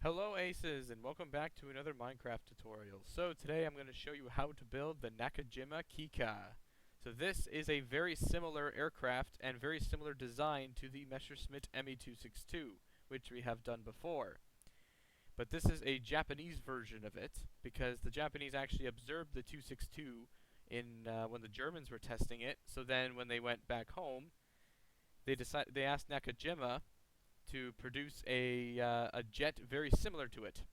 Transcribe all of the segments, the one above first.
Hello Aces, and welcome back to another Minecraft tutorial. So today I'm going to show you how to build the Nakajima Kikka. So this is a very similar aircraft and very similar design to the Messerschmitt Me 262, which we have done before. But this is a Japanese version of it, because the Japanese actually observed the 262 when the Germans were testing it. So then when they went back home, they asked Nakajima to produce a jet very similar to it.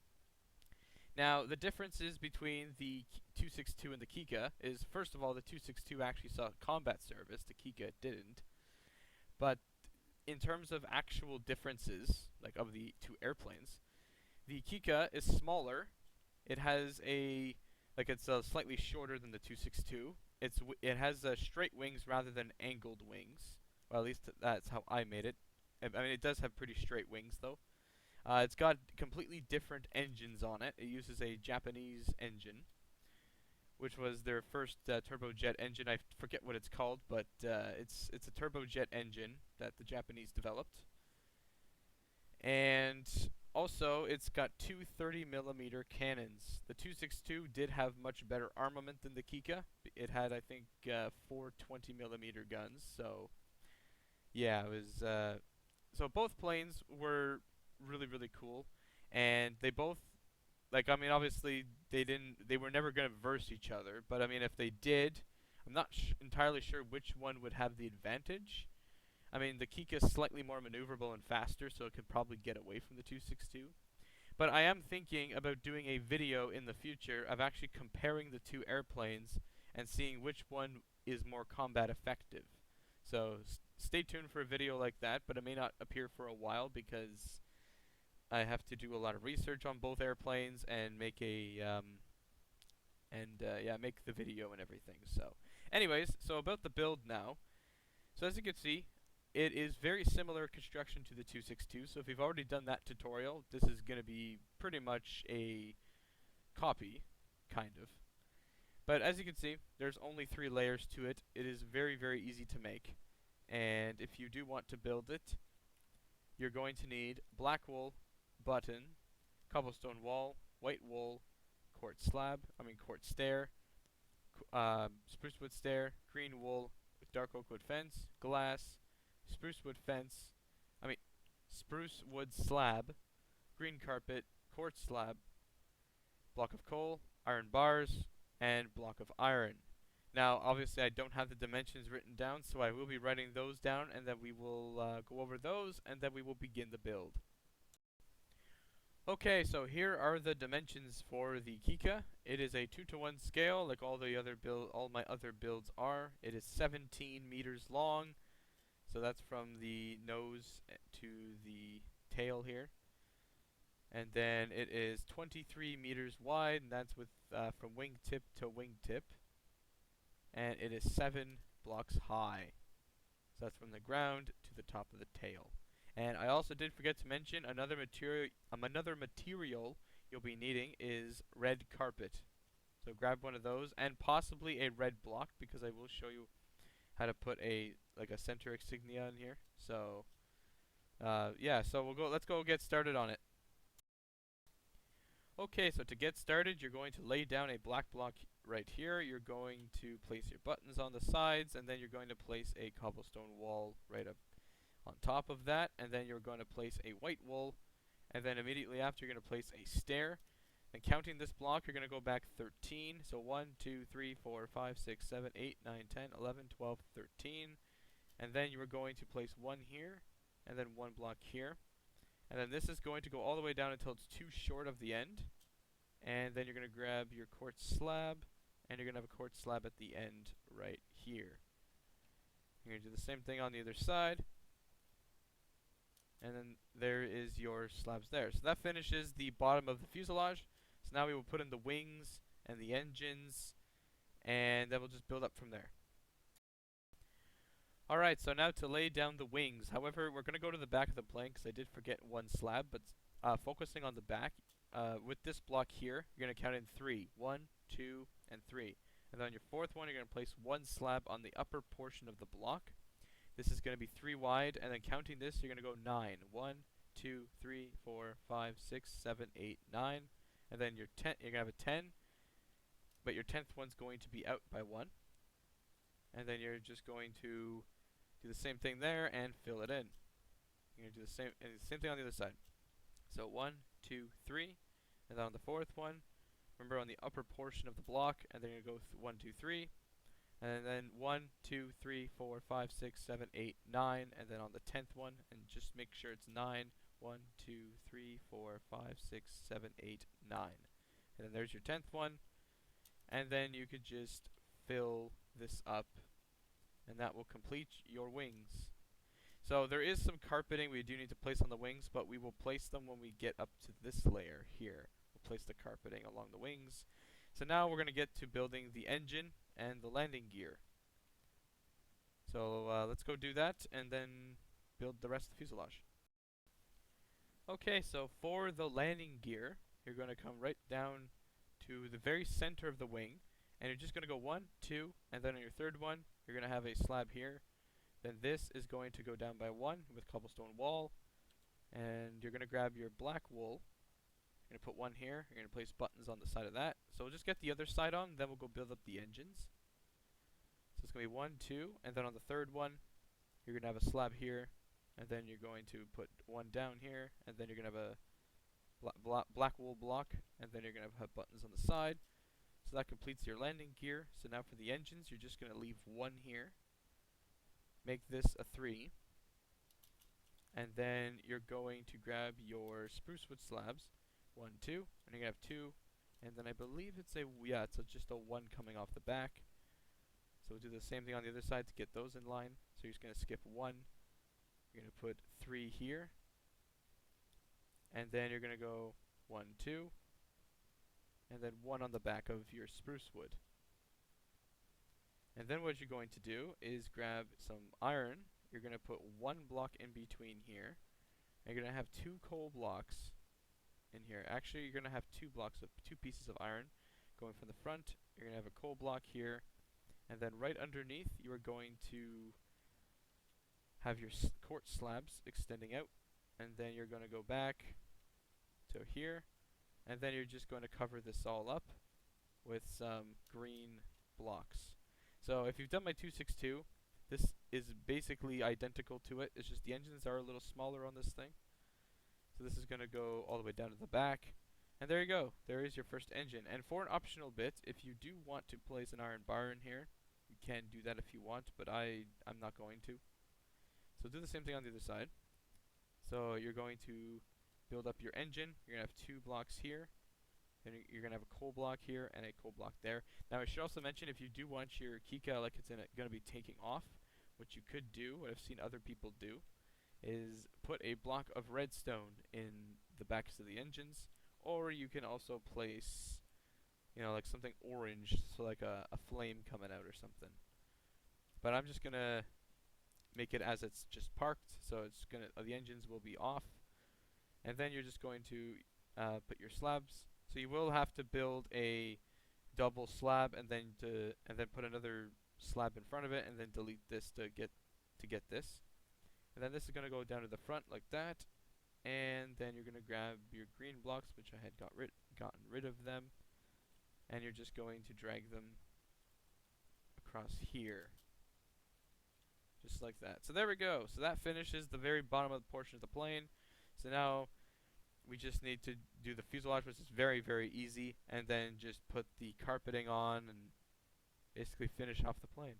Now, the differences between the 262 and the Kikka is, first of all, the 262 actually saw combat service, the Kikka didn't. But in terms of actual differences, like of the two airplanes, the Kikka is smaller. It has it's slightly shorter than the 262. It has straight wings rather than angled wings. Well, at least that's how I made it. I mean, it does have pretty straight wings, though. It's got completely different engines on it. It uses a Japanese engine, which was their first turbojet engine. I forget what it's called, but it's a turbojet engine that the Japanese developed. And also, it's got two 30mm cannons. The 262 did have much better armament than the Kikka. It had, I think, 4 20mm guns. So, yeah, it was. So both planes were really cool, and they both, I mean, obviously they were never going to verse each other, but I mean, if they did, I'm not entirely sure which one would have the advantage. I mean, the Kikka is slightly more maneuverable and faster, so it could probably get away from the 262. But I am thinking about doing a video in the future of actually comparing the two airplanes and seeing which one is more combat effective. So stay tuned for a video like that, but it may not appear for a while because I have to do a lot of research on both airplanes and make make the video and everything. So, anyways, so about the build now. So as you can see, it is very similar construction to the 262. So if you've already done that tutorial, this is going to be pretty much a copy, kind of. But as you can see, there's only 3 layers to it. It is very easy to make. And if you do want to build it, you're going to need black wool, button, cobblestone wall, white wool, quartz stair, spruce wood stair, green wool, dark oak wood fence, glass, spruce wood slab, green carpet, quartz slab, block of coal, iron bars, and block of iron. Now, obviously, I don't have the dimensions written down, so I will be writing those down, and then we will go over those, and then we will begin the build. Okay, so here are the dimensions for the Kikka. It is a 2:1 scale, like all my other builds are. It is 17 meters long, so that's from the nose to the tail here. And then it is 23 meters wide, and that's with from wingtip to wingtip. And it is 7 blocks high. So that's from the ground to the top of the tail. And I also did forget to mention another material you'll be needing is red carpet. So grab one of those and possibly a red block, because I will show you how to put a center insignia in here. So yeah, so let's go get started on it. Okay, so to get started, you're going to lay down a black block right here. You're going to place your buttons on the sides, and then you're going to place a cobblestone wall right up on top of that, and then you're going to place a white wool, and then immediately after you're going to place a stair. And counting this block, you're going to go back 13. So 1, 2, 3, 4, 5, 6, 7, 8, 9, 10, 11, 12, 13. And then you are going to place 1 here, and then 1 block here. And then this is going to go all the way down until it's too short of the end. And then you're going to grab your quartz slab, and you're going to have a quartz slab at the end right here. You're going to do the same thing on the other side. And then there is your slabs there. So that finishes the bottom of the fuselage. So now we will put in the wings and the engines, and then we'll just build up from there. Alright, so now to lay down the wings. However, we're going to go to the back of the plane because I did forget 1 slab, but focusing on the back, with this block here, you're going to count in 3. 1, 2, and 3. And then on your 4th one, you're going to place 1 slab on the upper portion of the block. This is going to be 3 wide, and then counting this, you're going to go 9. 1, 2, 3, 4, 5, 6, 7, 8, 9, and then your 10. You're gonna have a 10, but your 10th one's going to be out by 1, and then you're just going to do the same thing there and fill it in. You're gonna do the same thing on the other side. So 1, 2, 3, and then on the 4th one, remember on the upper portion of the block, and then you're gonna go 1, 2, 3. And then 1, 2, 3, 4, 5, 6, 7, 8, 9, and then on the 10th one, and just make sure it's 9. 1, 2, 3, 4, 5, 6, 7, 8, 9. And then there's your 10th one. And then you could just fill this up, and that will complete your wings. So there is some carpeting we do need to place on the wings, but we will place them when we get up to this layer here. We'll place the carpeting along the wings. So now we're going to get to building the engine and the landing gear. So let's go do that and then build the rest of the fuselage. Okay, so for the landing gear, you're going to come right down to the very center of the wing, and you're just going to go 1, 2, and then on your 3rd one, you're going to have a slab here. Then this is going to go down by 1 with cobblestone wall, and you're going to grab your black wool. You're going to put 1 here. You're going to place buttons on the side of that. So we'll just get the other side on, then we'll go build up the engines. So it's going to be 1, 2, and then on the 3rd one, you're going to have a slab here, and then you're going to put 1 down here, and then you're going to have a black wool block, and then you're going to have buttons on the side. So that completes your landing gear. So now for the engines, you're just going to leave 1 here. Make this a 3. And then you're going to grab your spruce wood slabs. 1, 2, and you're going to have 2, and then I believe it's just a 1 coming off the back. So we'll do the same thing on the other side to get those in line. So you're just going to skip 1, you're going to put 3 here, and then you're going to go 1, 2, and then 1 on the back of your spruce wood. And then what you're going to do is grab some iron. You're going to put 1 block in between here, and you're going to have 2 coal blocks in here. Actually, you're going to have 2 pieces of iron going from the front. You're going to have a coal block here, and then right underneath you are going to have your quartz slabs extending out, and then you're going to go back to here, and then you're just going to cover this all up with some green blocks. So if you've done my 262, this is basically identical to it. It's just the engines are a little smaller on this thing. So this is going to go all the way down to the back. And there you go. There is your first engine. And for an optional bit, if you do want to place an iron bar in here, you can do that if you want, but I'm not going to. So do the same thing on the other side. So you're going to build up your engine. You're going to have 2 blocks here. Then you're going to have a coal block here and a coal block there. Now I should also mention, if you do want your Kikka like it's going to be taking off, what you could do, what I've seen other people do, is put a block of redstone in the backs of the engines, or you can also place, like something orange, so like a flame coming out or something. But I'm just gonna make it as it's just parked, so it's the engines will be off, and then you're just going to put your slabs. So you will have to build a double slab, and then put another slab in front of it, and then delete this to get this. And then this is going to go down to the front like that, and then you're going to grab your green blocks, which I had gotten rid of them, and you're just going to drag them across here, just like that. So there we go. So that finishes the very bottom of the portion of the plane. So now we just need to do the fuselage, which is very, very easy, and then just put the carpeting on and basically finish off the plane.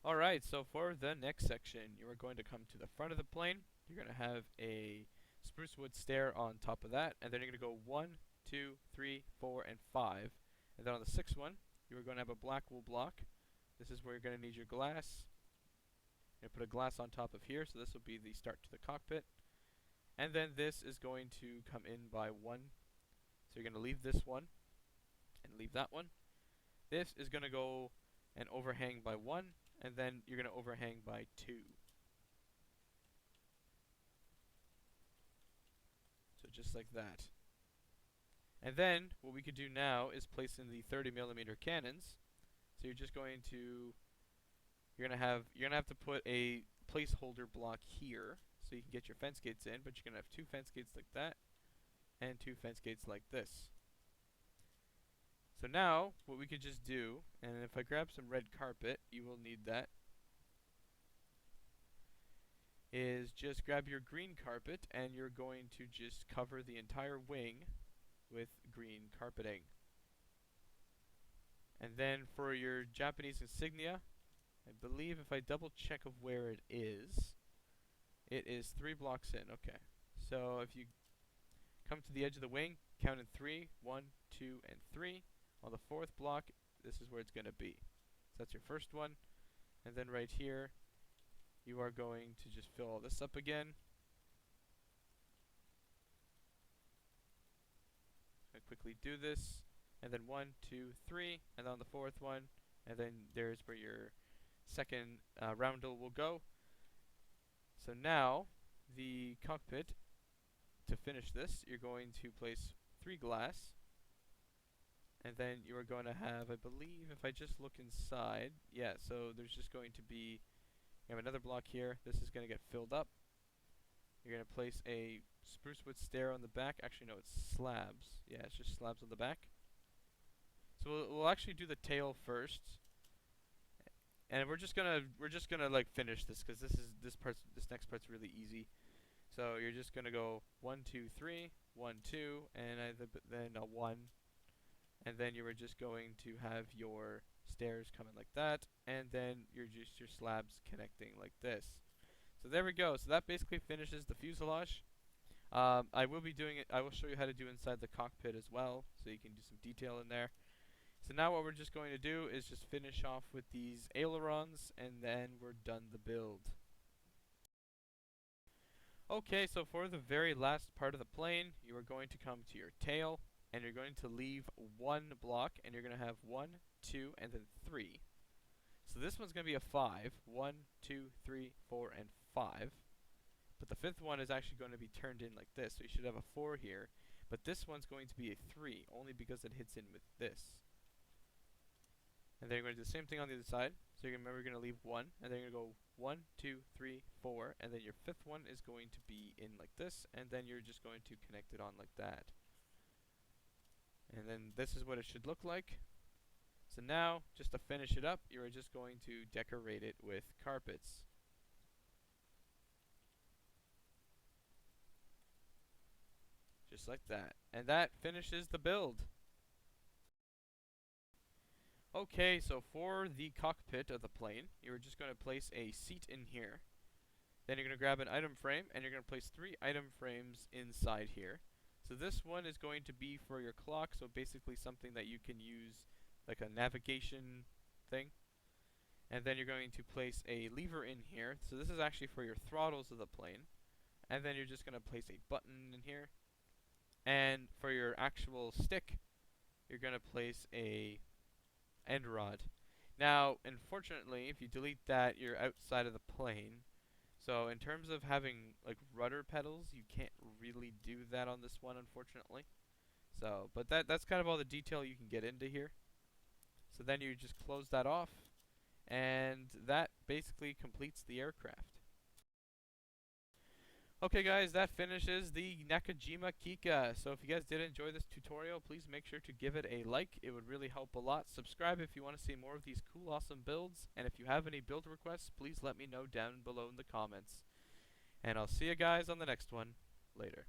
Alright, so for the next section, you are going to come to the front of the plane. You're going to have a spruce wood stair on top of that, and then you're going to go 1, 2, 3, 4, and 5. And then on the 6th one, you are going to have a black wool block. This is where you're going to need your glass. You're going to put a glass on top of here, so this will be the start to the cockpit. And then this is going to come in by 1. So you're going to leave this one and leave that one. This is going to go and overhang by 1, and then you're going to overhang by 2. So just like that. And then what we could do now is place in the 30mm cannons. So you're just going to you're gonna have to put a placeholder block here, so you can get your fence gates in, but you're going to have 2 fence gates like that, and 2 fence gates like this. So now, what we could just do, and if I grab some red carpet, you will need that, is just grab your green carpet, and you're going to just cover the entire wing with green carpeting. And then for your Japanese insignia, I believe if I double check of where it is 3 blocks in. Okay. So if you come to the edge of the wing, count in 3, 1, 2, and 3. On the 4th block, this is where it's going to be. So that's your first one. And then right here, you are going to just fill all this up again. I quickly do this. And then 1, 2, 3, and then on the 4th one, and then there's where your second roundel will go. So now, the cockpit, to finish this, you're going to place 3 glass, and then you are going to have, I believe, if I just look inside, yeah, so there's just going to be, you have another block here, this is going to get filled up. You're going to place a spruce wood stair on the back, actually no, it's slabs, yeah, it's just slabs on the back. So we'll actually do the tail first, and we're just gonna like finish this because this next part's really easy. So you're just gonna go 1, 2, 3, 1, 2, and then a 1, and then you are just going to have your stairs coming like that, and then your slabs connecting like this. So there we go. So that basically finishes the fuselage. I will be doing it. I will show you how to do inside the cockpit as well, so you can do some detail in there. So now what we're just going to do is just finish off with these ailerons, and then we're done the build. Okay, so for the very last part of the plane, you are going to come to your tail, and you're going to leave 1 block, and you're going to have 1, 2, and then 3. So this one's going to be a 5. 1, 2, 3, 4, and 5. But the 5th one is actually going to be turned in like this, so you should have a 4 here. But this one's going to be a 3, only because it hits in with this. And then you're going to do the same thing on the other side. So you're remember you're going to leave 1, and then you're going to go 1, 2, 3, 4, and then your 5th one is going to be in like this, and then you're just going to connect it on like that. And then this is what it should look like. So now, just to finish it up, you're just going to decorate it with carpets. Just like that. And that finishes the build. Okay, so for the cockpit of the plane, you're just going to place a seat in here. Then you're going to grab an item frame, and you're going to place 3 item frames inside here. So this one is going to be for your clock, so basically something that you can use like a navigation thing. And then you're going to place a lever in here. So this is actually for your throttles of the plane. And then you're just going to place a button in here. And for your actual stick, you're going to place a end rod. Now, unfortunately, if you delete that, you're outside of the plane. So in terms of having like rudder pedals, you can't really do that on this one, unfortunately. So, but that's kind of all the detail you can get into here. So then you just close that off, and that basically completes the aircraft. Okay guys, that finishes the Nakajima Kikka. So if you guys did enjoy this tutorial, please make sure to give it a like. It would really help a lot. Subscribe if you want to see more of these cool, awesome builds. And if you have any build requests, please let me know down below in the comments. And I'll see you guys on the next one. Later.